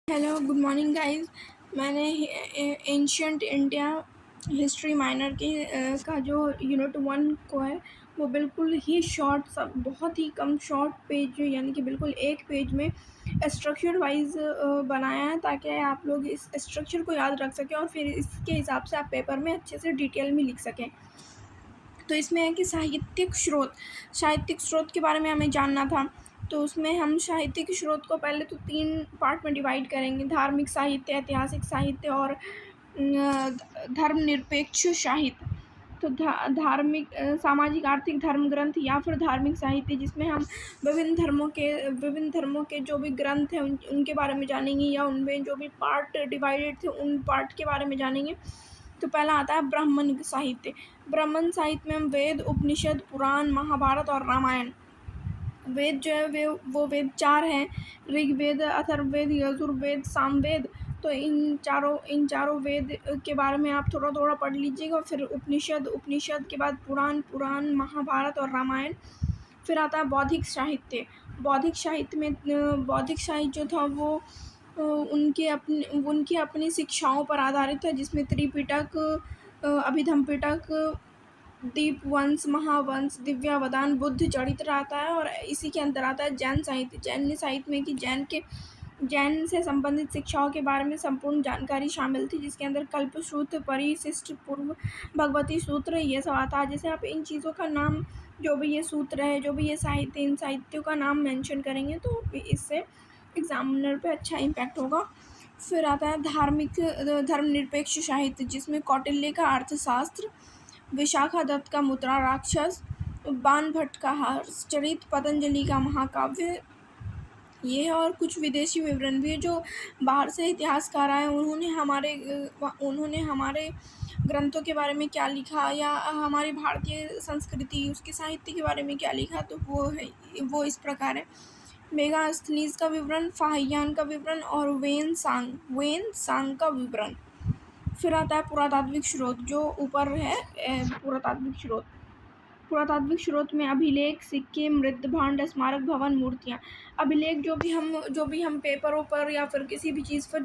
Hello good morning guys. मैंने ancient India history minor का जो यूनिट 1 को है वो बिल्कुल ही शॉर्ट, सब बहुत ही कम शॉर्ट पेज, यानी कि बिल्कुल एक पेज में स्ट्रक्चर वाइज बनाया है ताकि आप लोग इस स्ट्रक्चर को याद रख सकें और फिर इसके हिसाब से आप पेपर में अच्छे से डिटेल में लिख सकें। तो इसमें है कि साहित्यिक स्रोत के बारे में हमें जानना था। तो उसमें हम साहित्यिक स्रोत को पहले तो 3 पार्ट में डिवाइड करेंगे: धार्मिक साहित्य, ऐतिहासिक साहित्य और धर्मनिरपेक्ष साहित्य। तो धार्मिक, सामाजिक आर्थिक धर्म ग्रंथ या फिर धार्मिक साहित्य, जिसमें हम विभिन्न धर्मों के जो भी ग्रंथ हैं उनके बारे में जानेंगे, या उनमें जो भी पार्ट डिवाइडेड थे उन पार्ट के बारे में जानेंगे। तो पहला आता है ब्राह्मण साहित्य। ब्राह्मण साहित्य में हम वेद, उपनिषद, पुराण, महाभारत और रामायण। वेद जो है वो वेद 4 हैं: ऋग्वेद, अथर्ववेद, यजुर्वेद, सामवेद। तो इन चारों वेद के बारे में आप थोड़ा थोड़ा पढ़ लीजिएगा। फिर उपनिषद के बाद पुराण, महाभारत और रामायण। फिर आता है बौद्धिक साहित्य। बौद्धिक साहित्य जो था वो उनकी अपनी शिक्षाओं पर आधारित है, जिसमें त्रिपिटक, अभिधम पिटक, दीपवंश, महावंश, दिव्यावदान, बुद्ध चरित्र आता है। और इसी के अंदर आता है जैन साहित्य में कि जैन से संबंधित शिक्षाओं के बारे में संपूर्ण जानकारी शामिल थी, जिसके अंदर कल्पसूत्र, परिशिष्ट, पूर्व भगवती सूत्र, ये सब आता है। जैसे आप इन चीज़ों का नाम, जो भी ये सूत्र है, जो भी ये साहित्य, इन साहित्यों का नाम मेंशन करेंगे तो इससे एग्जामिनर पे अच्छा इम्पैक्ट होगा। फिर आता है धर्मनिरपेक्ष साहित्य, जिसमें कौटिल्य का अर्थशास्त्र, विशाखा दत्त का मुद्रा राक्षस, बाण भट्ट का हर्षचरित, पतंजलि का महाकाव्य, ये और कुछ विदेशी विवरण भी, जो बाहर से इतिहासकार आए उन्होंने हमारे ग्रंथों के बारे में क्या लिखा, या हमारी भारतीय संस्कृति, उसके साहित्य के बारे में क्या लिखा। तो वो इस प्रकार है: मेगास्थनीज का विवरण, फाहियान का विवरण और वेन सांग का विवरण। फिर आता है पुरातात्विक स्रोत, जो ऊपर है। पुरातात्विक स्रोत में अभिलेख, सिक्के, मृद्भांड, स्मारक भवन, मूर्तियाँ। अभिलेख जो भी हम पेपरों पर या फिर किसी भी चीज़ पर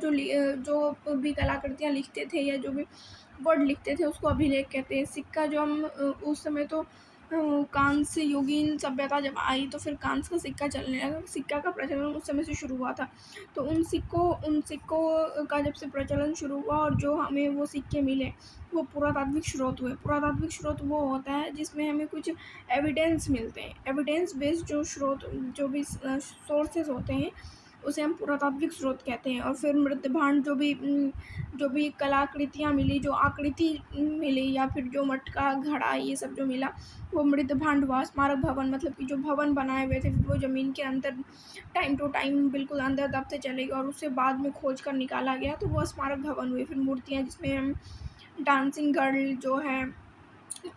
जो भी कलाकृतियाँ लिखते थे या जो भी वर्ड लिखते थे उसको अभिलेख कहते हैं। सिक्का जो हम उस समय तो कांस्य युगीन सभ्यता जब आई तो फिर कांस्य का सिक्का चलने लगा। सिक्का का प्रचलन उस समय से शुरू हुआ था। तो उन सिक्कों का जब से प्रचलन शुरू हुआ और जो हमें वो सिक्के मिले वो पुरातात्विक स्रोत हुए। पुरातात्विक स्रोत वो होता है जिसमें हमें कुछ एविडेंस मिलते हैं। एविडेंस बेस्ड जो भी सोर्सेज होते हैं उसे हम पुरातात्विक स्रोत कहते हैं। और फिर मृद्भांड, जो भी कलाकृतियाँ मिली, जो आकृति मिली या फिर जो मटका, घड़ा, ये सब जो मिला वो मृद्भांड हुआ। स्मारक भवन, मतलब कि जो भवन बनाए हुए थे फिर वो ज़मीन के अंदर टाइम टू टाइम बिल्कुल अंदर दबते चले गए और उसे बाद में खोज कर निकाला गया तो वो स्मारक भवन हुए। फिर मूर्तियाँ, जिसमें हम डांसिंग गर्ल जो है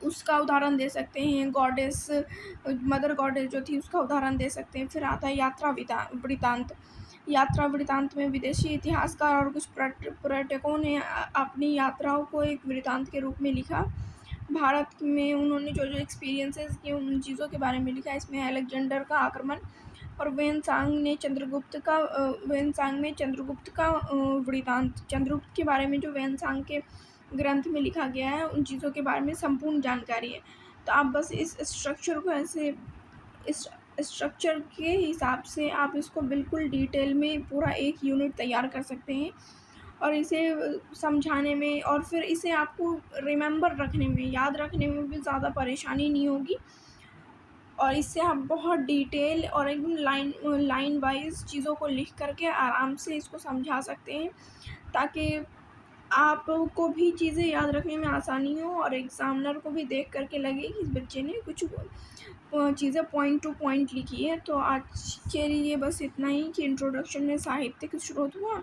उसका उदाहरण दे सकते हैं, मदर गॉडेस जो थी उसका उदाहरण दे सकते हैं। फिर आता है यात्रा वृतांत में विदेशी इतिहासकार और कुछ पर्यटकों ने अपनी यात्राओं को एक वृतांत के रूप में लिखा। भारत में उन्होंने जो एक्सपीरियंसेस किए उन चीज़ों के बारे में लिखा। इसमें अलेक्जेंडर का आक्रमण और वेनसांग में चंद्रगुप्त का वृतांत, चंद्रगुप्त के बारे में जो वेनसांग के ग्रंथ में लिखा गया है उन चीज़ों के बारे में संपूर्ण जानकारी है। तो आप बस इस स्ट्रक्चर के हिसाब से आप इसको बिल्कुल डिटेल में पूरा एक यूनिट तैयार कर सकते हैं और इसे समझाने में और फिर इसे आपको रिमेंबर रखने में, याद रखने में भी ज़्यादा परेशानी नहीं होगी। और इससे आप बहुत डिटेल और एकदम लाइन वाइज चीज़ों को लिख करके आराम से इसको समझा सकते हैं ताकि आपको भी चीज़ें याद रखने में आसानी हो और एग्ज़ामिनर को भी देख करके लगे कि इस बच्चे ने कुछ चीज़ें पॉइंट टू पॉइंट लिखी है। तो आज के लिए बस इतना ही कि इंट्रोडक्शन में साहित्यिक स्रोत हुआ।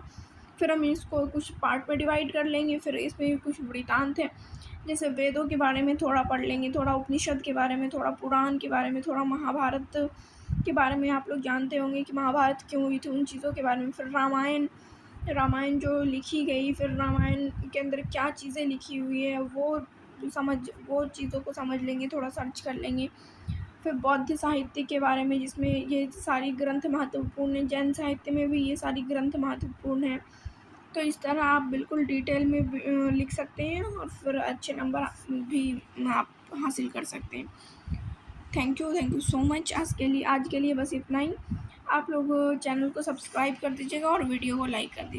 फिर हम इसको कुछ पार्ट में डिवाइड कर लेंगे। फिर इसमें कुछ वृतांत है, जैसे वेदों के बारे में थोड़ा पढ़ लेंगे, थोड़ा उपनिषद के बारे में, थोड़ा पुराण के बारे में, थोड़ा महाभारत के बारे में। आप लोग जानते होंगे कि महाभारत क्यों हुई थी, उन चीज़ों के बारे में। फिर रामायण जो लिखी गई, फिर रामायण के अंदर क्या चीज़ें लिखी हुई है वो चीज़ों को समझ लेंगे, थोड़ा सर्च कर लेंगे। फिर बौद्ध साहित्य के बारे में, जिसमें ये सारी ग्रंथ महत्वपूर्ण हैं। जैन साहित्य में भी ये सारी ग्रंथ महत्वपूर्ण हैं। तो इस तरह आप बिल्कुल डिटेल में लिख सकते हैं और फिर अच्छे नंबर भी आप हासिल कर सकते हैं। Thank you so much. आज के लिए बस इतना ही। आप लोग चैनल को सब्सक्राइब कर दीजिएगा और वीडियो को लाइक कर दीजिए।